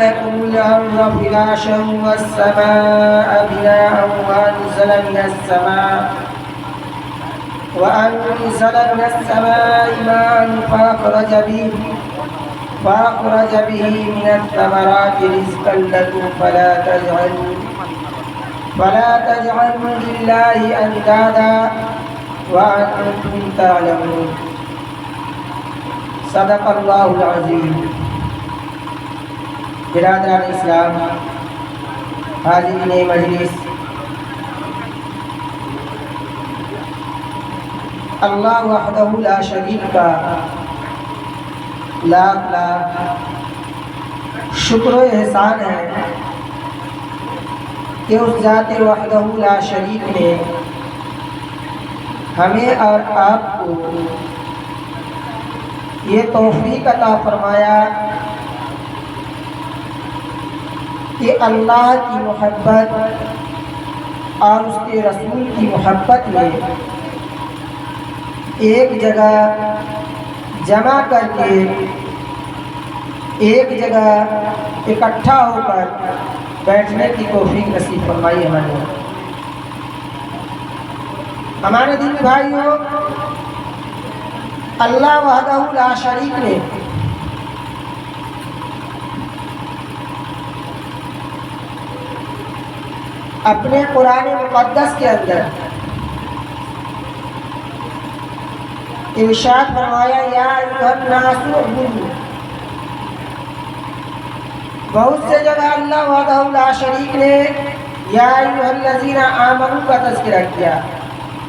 لكم الأرض فراشا والسماء بناء وأنزل من السماء ماء فأخرج به من الثمرات رزقا لكم فلا تجعلوا لله أندادا وأنتم تعلمون صدق اللہ العظیم۔ برادران اسلام، حاضرین مجلس، اللہ وحدہ لا شریک کا لاکھ لاکھ شکر و احسان ہے کہ اس ذات وحدہ لا شریک نے ہمیں اور آپ کو یہ توفیق عطا فرمایا کہ اللہ کی محبت اور اس کے رسول کی محبت میں ایک جگہ جمع کر کے ایک جگہ اکٹھا ہو کر بیٹھنے کی توفیق نصیب فرمائی ہمارے دین بھائیوں، اللہ وحدہ لا شریک نے اپنے قرآن مقدس کے اندر ارشاد فرمایا یا ایھا الناس اعبدوا۔ بہت سے جگہ اللہ وحدہ لا شریک نے یا ایھا الذین آمنوا کا تذکرہ کیا،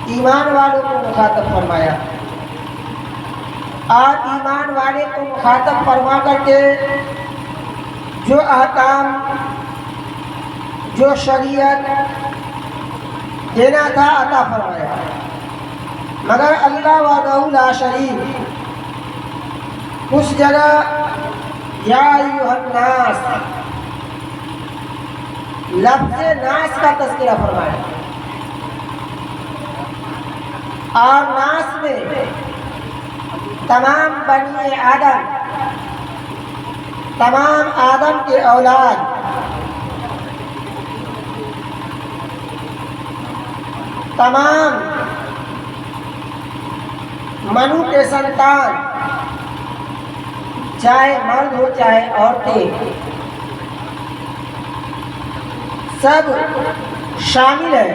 ایمان والوں کو مخاطب فرمایا، اور ایمان والے کو مخاطب فرما کر کے جو احکام، جو شریعت دینا تھا عطا فرمایا، مگر اللہ وحدہ لا شریک اس جگہ یا ایھا الناس لفظ ناس کا تذکرہ فرمایا، اور ناس میں تمام بنی آدم، تمام آدم کے اولاد، تمام منو کے سنتان، چاہے مرد ہو چاہے عورتیں، سب شامل ہیں،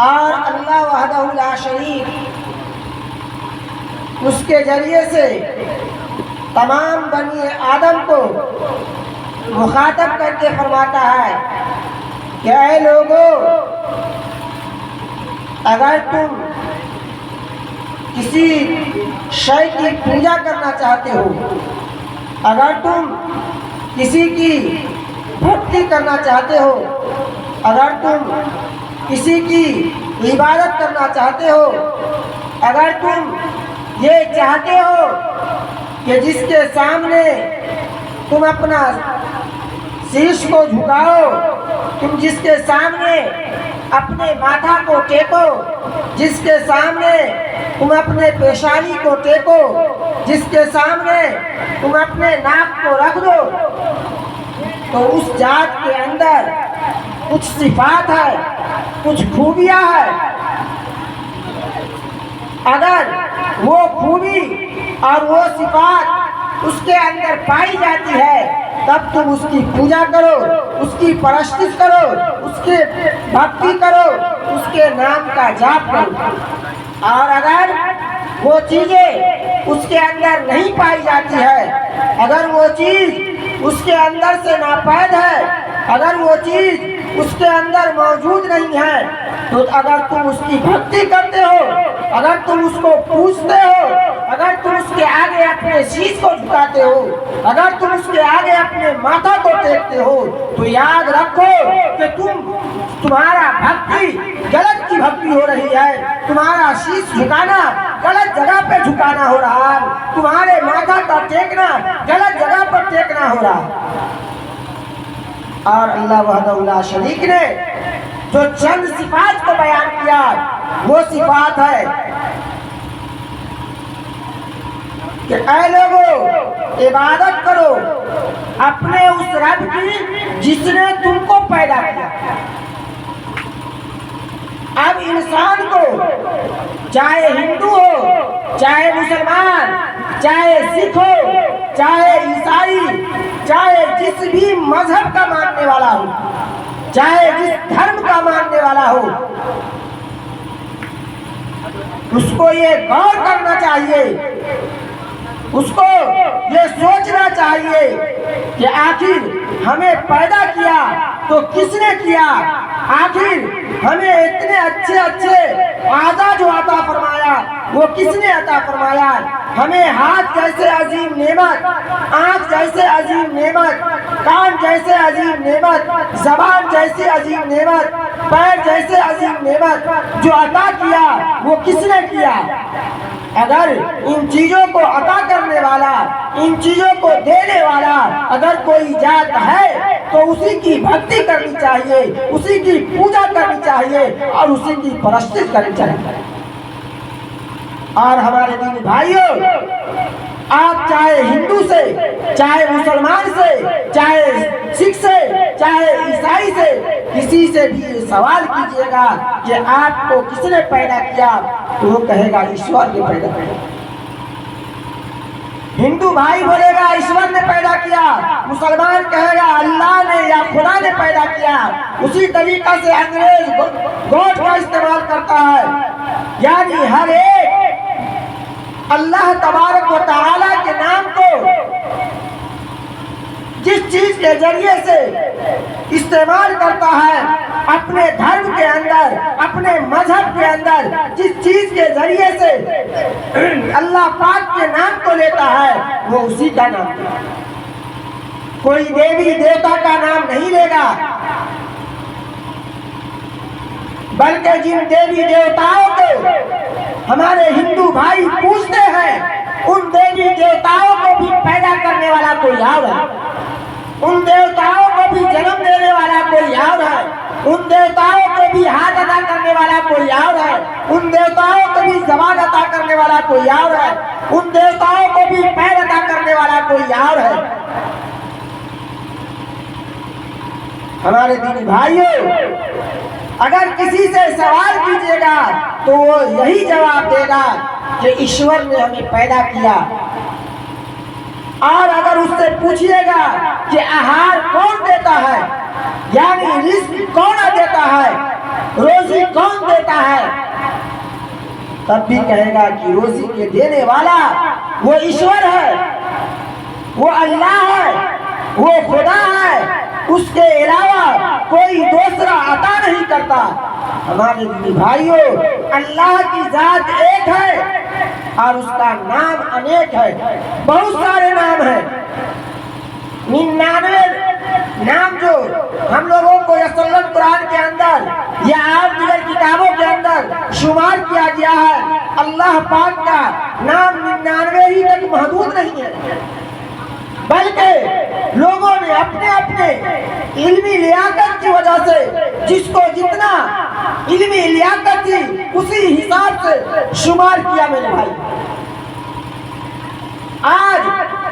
اور اللہ وحدہ لا شریک اس کے ذریعے سے تمام بنی آدم کو مخاطب کر کے فرماتا ہے کہ اے لوگو، اگر تم کسی شے کی پوجا کرنا چاہتے ہو، اگر تم کسی کی بھکتی کرنا چاہتے ہو، اگر تم کسی کی عبادت کرنا چاہتے ہو، اگر تم یہ چاہتے ہو کہ جس کے سامنے تم اپنا شیش کو جھکاؤ، تم جس کے سامنے اپنے ماتھا کو ٹیکو، جس کے سامنے تم اپنے پیشانی کو ٹیکو، جس کے سامنے تم اپنے ناک کو رکھ دو، تو اس ذات کے اندر کچھ صفات ہے، کچھ خوبیاں ہے، اگر وہ خوبی اور وہ صفات اس کے اندر پائی جاتی ہے تب تم اس کی پوجا کرو، اس کی پرستش کرو، اس کے بھکتی کرو، اس کے نام کا جاپ کرو، اور اگر وہ چیزیں اس کے اندر نہیں پائی جاتی ہے، اگر وہ چیز اس کے اندر سے ناپید ہے، اگر وہ چیز اس کے اندر موجود نہیں ہے، تو اگر تم اس کی بھکتی کرتے ہو، اگر تم اس کو پوجتے ہو، اگر تم اس کے آگے اپنے شیش کو جھکاتے ہو، اگر تم اس کے آگے اپنے ماتھا کو ٹیکتے ہو، تو یاد رکھو کہ تمہارا بھکتی غلط کی بھکتی ہو رہی ہے، تمہارا شیش جھکانا غلط جگہ پہ جھکانا ہو رہا ہے، تمہارے ماتھا کا ٹیکنا غلط جگہ پر ٹیکنا ہو رہا ہے۔ اور اللہ وحدہ لا شریک نے جو چند صفات کو بیان کیا وہ صفات ہے کہ اے لوگو عبادت کرو اپنے اس رب کی جس نے تم کو پیدا کیا۔ اب انسان کو چاہے ہندو ہو، چاہے مسلمان، چاہے سکھ ہو، چاہے عیسائی، چاہے جس بھی مذہب کا ماننے والا ہو، چاہے جس دھرم کا ماننے والا ہو، اس کو یہ غور کرنا چاہیے، اس کو یہ سوچنا چاہیے کہ آخر ہمیں پیدا کیا تو کس نے کیا؟ آخر ہمیں اتنے اچھے اچھے اعضاء جو عطا فرمایا وہ کس نے عطا فرمایا؟ ہمیں ہاتھ جیسے عظیم نعمت، آنکھ جیسے عظیم نعمت، کان جیسے عظیم نعمت، زبان جیسی عظیم نعمت، پیر جیسے عظیم نعمت جو عطا کیا وہ کس نے کیا؟ اگر ان چیزوں کو عطا کرنے والا، ان چیزوں کو دینے والا اگر کوئی ذات ہے تو اسی کی بھکتی کرنی چاہیے، اسی کی پوجا کرنی چاہیے اور اسی کی پرستش کرنی چاہیے۔ اور ہمارے دینی بھائیوں، آپ چاہے ہندو سے، چاہے مسلمان سے، چاہے سکھ سے، چاہے عیسائی سے، کسی سے بھی یہ سوال کیجئے گا کہ آپ کو کس نے پیدا کیا تو وہ کہے گا ایشور نے پیدا کیا۔ ہندو بھائی بولے گا ایشور نے پیدا کیا، مسلمان کہے گا اللہ نے یا خدا نے پیدا کیا۔ اسی طریقہ سے انگریز گوڈ کا استعمال کرتا ہے، یعنی ہر ایک اللہ تبارک و تعالی کے نام کو جس چیز کے ذریعے سے استعمال کرتا ہے، اپنے دھرم کے اندر، اپنے مذہب کے اندر جس چیز کے ذریعے سے اللہ پاک کے نام کو لیتا ہے وہ اسی کا نام ہے۔ کوئی دیوی دیوتا کا نام نہیں لے گا، بلکہ جن دیوی دیوتاؤں کو ہمارے ہندو بھائی پوجتے ہیں ان دیوی دیوتاؤں کو بھی پیدا کرنے والا کوئی اور ہے، ان دیوتاؤں کو بھی جنم دینے والا کوئی اور ہے، ان دیوتاؤں کو بھی ہاتھ عطا کرنے والا کوئی اور ہے، ان دیوتاؤں کو بھی زبان عطا کرنے والا کوئی اور ہے، ان دیوتاؤں کو بھی پیر عطا کرنے والا کوئی اور ہے۔ ہمارے دینی بھائیوں، اگر کسی سے سوال کیجیے گا تو وہ یہی جواب دے گا کہ ایشور نے ہمیں پیدا کیا۔ اور اگر اس سے پوچھئے گا کہ آہار کون دیتا ہے، یعنی رزق کون دیتا ہے، روزی کون دیتا ہے، تب بھی کہے گا کہ روزی کے دینے والا وہ ایشور ہے، وہ اللہ ہے، وہ خدا ہے، اس کے علاوہ کوئی دوسرا عطا نہیں کرتا۔ ہمارے بھائیوں، اللہ کی ذات ایک ہے اور اس کا نام انیک ہے، بہت سارے نام ہیں۔ 99 نام جو ہم لوگوں کو یسل قرآن کے اندر یا آپ دیگر کتابوں کے اندر شمار کیا گیا ہے، اللہ پاک کا نام 99 ہی تک محدود نہیں ہے، بلکہ لوگوں نے اپنے اپنے علمی لیاقت کی وجہ سے جس کو جتنا علمی لیاقت تھی اسی حساب سے شمار کیا۔ میرے بھائی، آج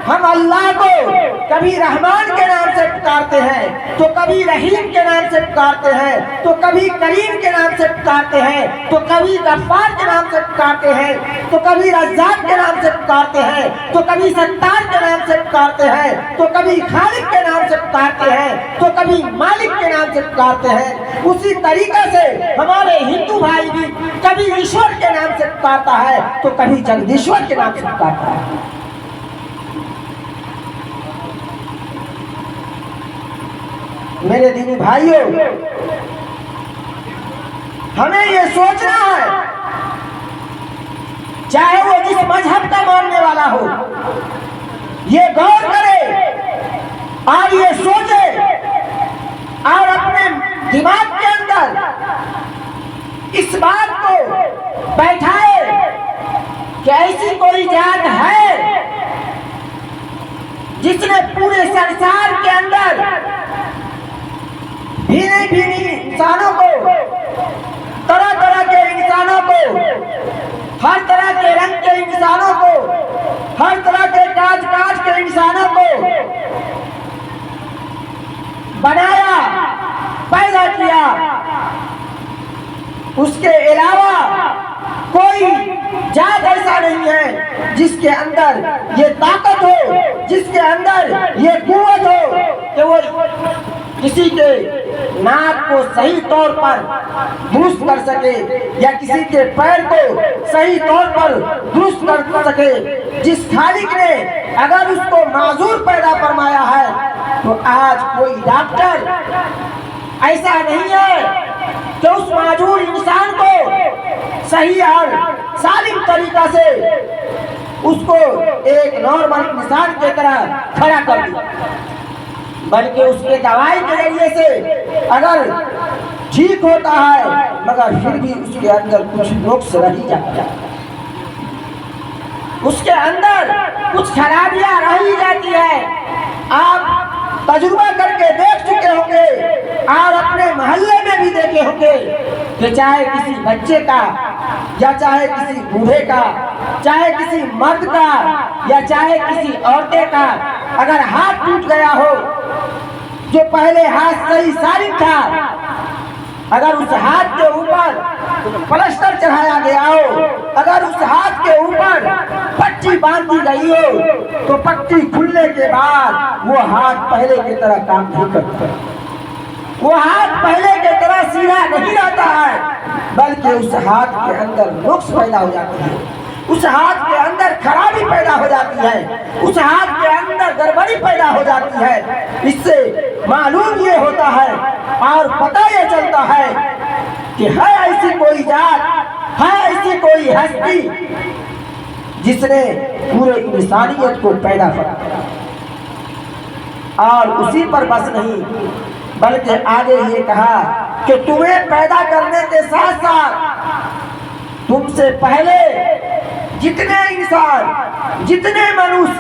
ہم اللہ کو کبھی رحمان کے نام سے پکارتے ہیں تو کبھی رحیم کے نام سے پکارتے ہیں تو کبھی کریم کے نام سے پکارتے ہیں تو کبھی غفار کے نام سے پکارتے ہیں تو کبھی رزاق کے نام سے پکارتے ہیں تو کبھی ستار کے نام سے پکارتے ہیں تو کبھی خالق کے نام سے پکارتے ہیں تو کبھی مالک کے نام سے پکارتے ہیں۔ اسی طریقے سے ہمارے ہندو بھائی بھی کبھی ایشور کے نام سے پکارتا ہے تو کبھی جگدیشور کے نام سے پکارتا ہے۔ میرے دینی بھائیوں، ہمیں یہ سوچنا ہے، چاہے وہ جس مذہب کا ماننے والا ہو، یہ غور کرے اور یہ سوچے اور اپنے دماغ کے اندر اس بات کو بیٹھائے کہ ایسی کوئی ذات ہے جس نے پورے سنسار کے اندر بھینے بھینی انسانوں کو، طرح طرح کے انسانوں کو، ہر طرح کے رنگ کے انسانوں کو، ہر طرح کے کاج کاج کے انسانوں کو بنایا، پیدا کیا، اس کے علاوہ کوئی ذات ایسا نہیں ہے جس کے اندر یہ طاقت ہو، جس کے اندر یہ قوت ہو کہ وہ کسی کے ناک کو صحیح طور پر درست کر سکے یا کسی کے پیر کو صحیح طور پر درست کر سکے۔ جس خالق نے اگر اس کو معذور پیدا فرمایا ہے تو آج کوئی ڈاکٹر ایسا نہیں ہے کہ اس معذور انسان کو صحیح اور سالم طریقہ سے اس کو ایک نارمل انسان کی طرح کھڑا کر دے، بلکہ اس کے دوائی کے ذریعے سے اگر ٹھیک ہوتا ہے مگر پھر بھی اس کے اندر کچھ نقص رہ جاتا ہے، اس کے اندر کچھ خرابیاں رہ جاتی ہے۔ آپ تجربہ کر کے دیکھ چکے ہوں گے اور اپنے محلے میں بھی دیکھے ہوں گے کہ چاہے کسی بچے کا یا چاہے کسی بوڑھے کا، چاہے کسی مرد کا یا چاہے کسی عورتیں کا اگر ہاتھ ٹوٹ گیا ہو، جو پہلے ہاتھ صحیح سالم تھا، اگر اس ہاتھ کے اوپر پلسٹر چڑھایا گیا ہو، اگر اس ہاتھ کے اوپر پٹی باندھی گئی ہو تو پٹی کھلنے کے بعد وہ ہاتھ پہلے کی طرح کام نہیں کرتا، وہ ہاتھ پہلے کی طرح سیدھا نہیں رہتا ہے، بلکہ اس ہاتھ کے اندر نقص پیدا ہو جاتی ہے، اس ہاتھ کے اندر خرابی پیدا ہو جاتی ہے، اس ہاتھ کے اندر گڑبڑی پیدا ہو جاتی ہے۔ اس سے معلوم یہ ہوتا ہے اور پتہ یہ چلتا ہے کہ ہے ایسی کوئی ذات، ہے ایسی کوئی ہستی جس نے پورے انسانیت کو پیدا کیا، اور اسی پر بس نہیں بلکہ آگے یہ کہا کہ تمہیں پیدا کرنے کے ساتھ ساتھ تم سے پہلے جتنے انسان، جتنے منوس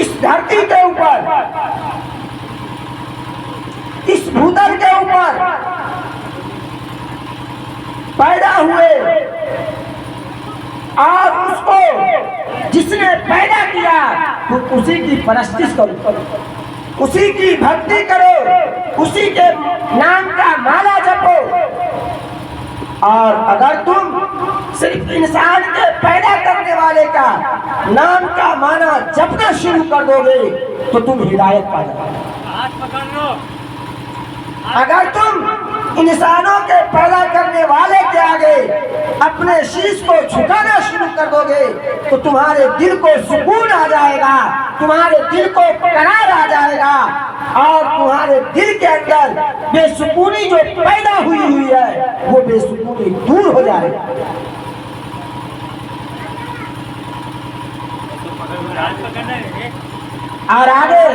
اس دھرتی کے اوپر، اس بھوتل کے اوپر پیدا ہوئے اور اس کو جس نے پیدا کیا تم اسی کی پرستش کرو، اسی کی بھکتی کرو، اسی کے نام کا مالا جپو۔ اور اگر تم صرف انسان کے پیدا کرنے والے کا نام کا معنی جپنا شروع کر دو گے تو تم ہدایت پا جاؤ گے۔ اگر تم انسانوں کے پیدا کرنے والے کے آگے اپنے شیش کو جھکانا شروع کر دو گے تو تمہارے دل کو سکون آ جائے گا، تمہارے دل کو قرار آ جائے گا، اور تمہارے دل کے اندر بے سکونی جو پیدا ہوئی ہے وہ بے سکونی دور ہو جائے گا۔ اور آگے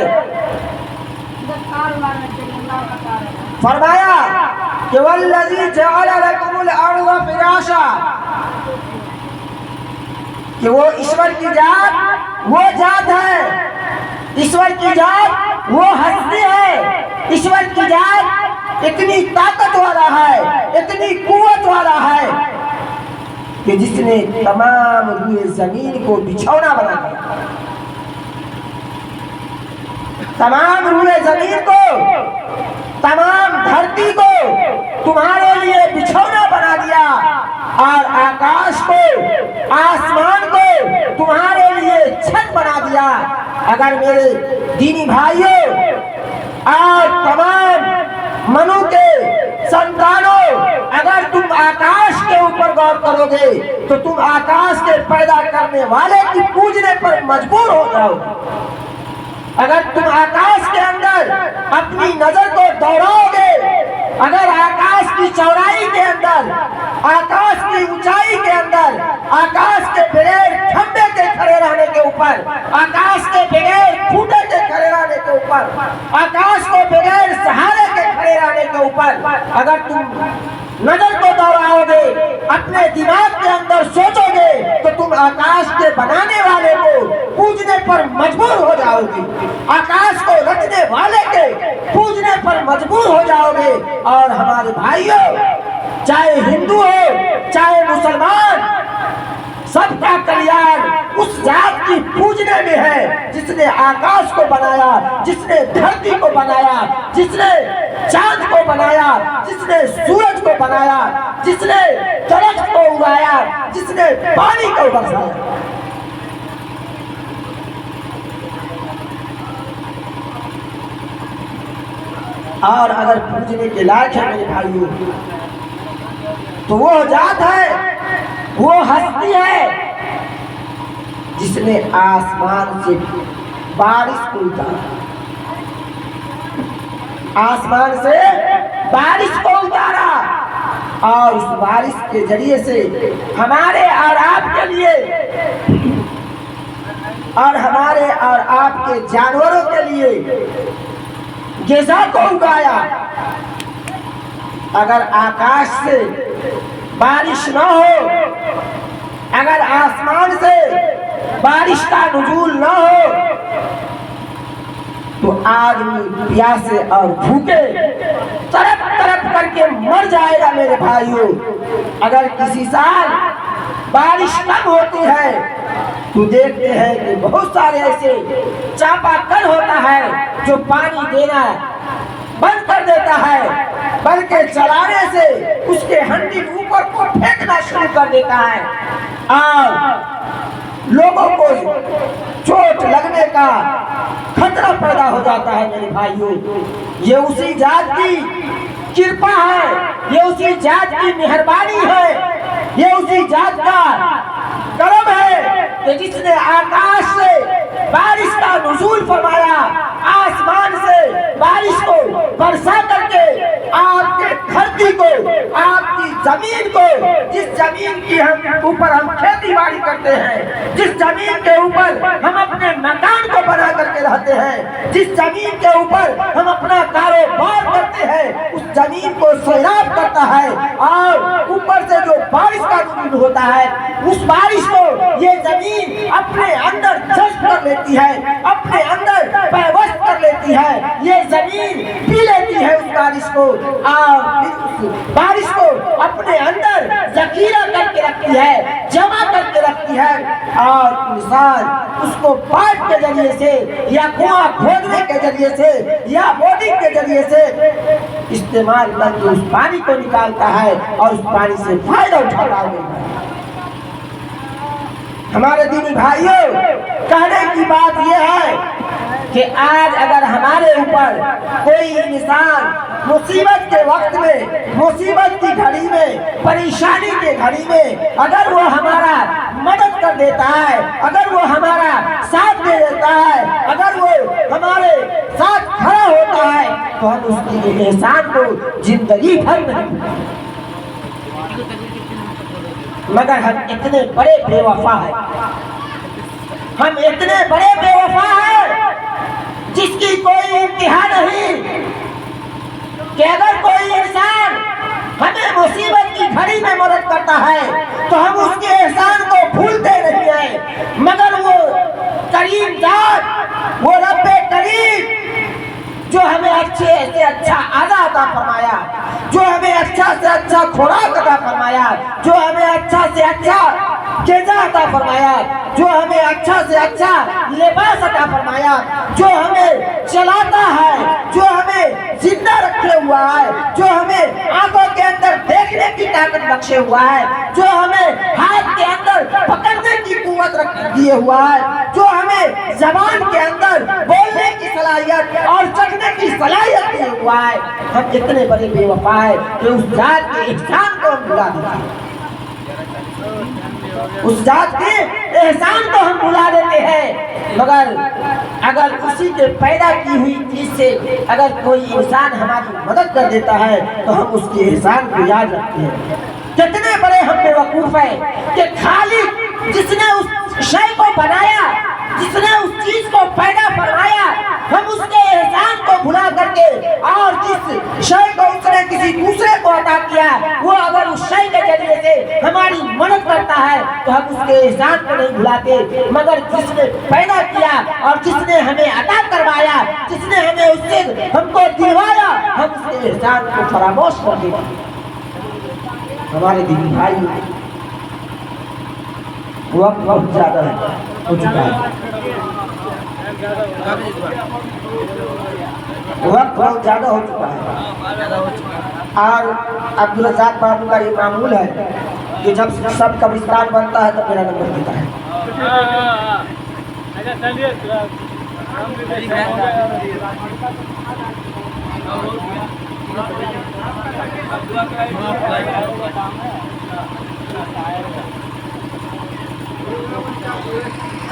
فرمایا کہ والذی جعل لکم الارض فراشا، کہ وہ ایشور کی ذات وہ ذات ہے، ایشور کی ذات وہ ہستی ہے، ایشور کی ذات اتنی طاقت والا ہے، اتنی قوت والا ہے کہ جس نے تمام روئے زمین کو بچھونا بنا دیا، تمام روئے زمین کو، تمام دھرتی کو تمہارے لیے بچھونا بنا دیا، اور آکاش کو، آسمان کو تمہارے لیے چھت بنا دیا۔ اگر میرے دینی بھائیوں اور تمام منو کے سنتانوں، اگر تم آکاش کے اوپر غور کرو گے تو تم آکاش کے پیدا کرنے والے کی پوجنے پر مجبور ہو جاؤ گے۔ اگر تم آکاش کے اندر اپنی نظر کو دوڑاؤ گے، اگر آکاش کی چوڑائی کے اندر، آکاش کی اونچائی کے اندر، آکاش کے بغیر کھمبے کے کھڑے رہنے کے اوپر، آکاش کے بغیر کھوٹے کے کھڑے رہنے کے اوپر، آکاش کو بغیر سہارے کے کھڑے رہنے کے اوپر اگر تم نظر کو دوڑاؤ گے، اپنے دماغ کے اندر سوچو گے تو تم آکاش کے بنانے والے کو پوجنے پر مجبور ہو جاؤ گے، آکاش کو رچنے والے کے پوجنے پر مجبور ہو جاؤ گے۔ اور ہمارے بھائیوں، چاہے ہندو ہو چاہے مسلمان، سب کا کلیان اس ذات کی پوجنے میں ہے جس نے آکاش کو بنایا، جس نے دھرتی کو بنایا، جس نے چاند کو بنایا، جس نے سورج کو بنایا، جس نے درخت کو اگایا، جس نے پانی کو برسایا۔ اور اگر پوجنے کے لائق ہے میرے بھائیوں تو وہ ذات ہے، وہ ہستی ہے جس نے آسمان سے بارش کو اتارا، آسمان سے بارش کو اتارا، اور اس بارش کے ذریعے سے ہمارے اور آپ کے لیے اور ہمارے اور آپ کے جانوروں کے لیے غذا کو اگایا۔ اگر آکاش سے بارش نہ ہو، اگر آسمان سے بارش کا نزول نہ ہو تو آدمی پیاسے اور بھوکے تڑپ تڑپ کر کے مر جائے گا میرے بھائیوں۔ اگر کسی سال بارش کم ہوتی ہے تو دیکھتے ہیں کہ بہت سارے ایسے چاپا کل ہوتا ہے جو پانی دینا بند کر دیتا ہے، بلکہ چلانے سے اس کے ہنڈی اوپر کو پھینکنا شروع کر دیتا ہے اور لوگوں کو چوٹ لگنے کا خطرہ پیدا ہو جاتا ہے میرے بھائیوں۔ یہ اسی ذات کی کرپا ہے، یہ اسی ذات کی مہربانی ہے، یہ اسی ذات کا کرم ہے کہ جس نے آکاش سے بارش کا نزول فرمایا، آسمان سے بارش کو برسا کر کے آپ کے دھرتی کو، آپ کی زمین کو، جس زمین کی اوپر ہم کھیتی باڑی کرتے ہیں، جس زمین کے اوپر ہم اپنے مکان کو بنا کر کے رہتے ہیں، جس زمین کے اوپر ہم اپنا کاروبار کرتے ہیں، اس زمین کو سیراب کرتا ہے اور اوپر سے جو بارش کا نزول ہوتا ہے اس بارش کو یہ زمین اپنے اندر جذب کر لیتی ہے، اپنے اندر پیوست کر لیتی ہے، یہ زمین پی لیتی ہے اس بارش کو اور پھر اس بارش کو اپنے اندر ذخیرہ کر کے رکھتی ہے، جمع کر کے رکھتی ہے اور انسان اس کو پائپ کے ذریعے سے یا کنواں کھودنے کے ذریعے سے یا بورنگ کے ذریعے سے استعمال کر کے اس پانی کو نکالتا ہے اور اس پانی سے فائدہ اٹھاتا ہے۔ ہمارے دینی بھائیوں، کہنے کی بات یہ ہے کہ آج اگر ہمارے اوپر کوئی انسان مصیبت کے وقت میں، مصیبت کی گھڑی میں، پریشانی کے گھڑی میں اگر وہ ہمارا مدد کر دیتا ہے، اگر وہ ہمارا ساتھ دے دیتا ہے، اگر وہ ہمارے ساتھ کھڑا ہوتا ہے تو ہم اس کی احسان کو زندگی بھر نہیں بھولیں۔ مگر ہم اتنے بڑے بے وفا ہیں، ہم اتنے بڑے بے وفا ہیں جس کی کوئی انتہا نہیں کہ اگر کوئی انسان ہمیں مصیبت کی گھڑی میں مدد کرتا ہے تو ہم اس کے احسان کو بھولتے نہیں ہیں، مگر وہ کریم ذات، وہ رب کریم جو ہمیں اچھے سے اچھا عطا فرمایا، جو ہمیں اچھا سے اچھا خوراک عطا فرمایا، جو ہمیں اچھا سے اچھا غذا عطا فرمایا، جو ہمیں اچھا سے اچھا لباس عطا فرمایا، جو ہمیں چلاتا ہے، جو ہمیں زندہ رکھے ہوا ہے، جو ہمیں آنکھوں کے اندر دیکھنے کی طاقت بخشے ہوا ہے، جو ہمیں ہاتھ کے اندر پکڑنے کی قوت دیے ہوا ہے، جو ہمیں زبان کے اندر بولنے کی صلاحیت اور چکھنے کی صلاحیت دیے ہوا ہے، ہم اتنے بڑے بے وفا ہیں کہ اس ذات کے احسان کو ہم بھلا دیتے ہیں، اس ذات کے احسان کو ہم بھلا دیتے ہیں۔ مگر اگر اسی کے پیدا کی ہوئی چیز سے اگر کوئی انسان ہماری مدد کر دیتا ہے تو ہم اس کے احسان کو یاد رکھتے ہیں۔ کتنے بڑے ہم بے وقوف ہیں کہ خالق جس نے اس شے کو بنایا، جس نے اس چیز کو پیدا فرمایا، ہم اس کے احسان کو بھلا کر کے اور جس شے کو اس نے کسی دوسرے کو عطا کیا وہ اگر اس شے کے ذریعے سے ہماری مدد کرتا ہے تو ہم اس کے احسان کو نہیں بھلاتے، مگر جس نے پیدا کیا اور جس نے ہمیں عطا کروایا، جس نے ہمیں اس سے ہم کو دلوایا، ہم اس کے احسان کو فراموش کر دیتے ہیں۔ ہمارے دینی بھائی، وقت بہت زیادہ ہو چکا ہے، وقت بہت زیادہ ہو چکا ہے، اور عبدالرزاق بابو کا یہ معمول ہے کہ جب سب قبرستان بنتا ہے تو میرا نمبر دیتا ہے۔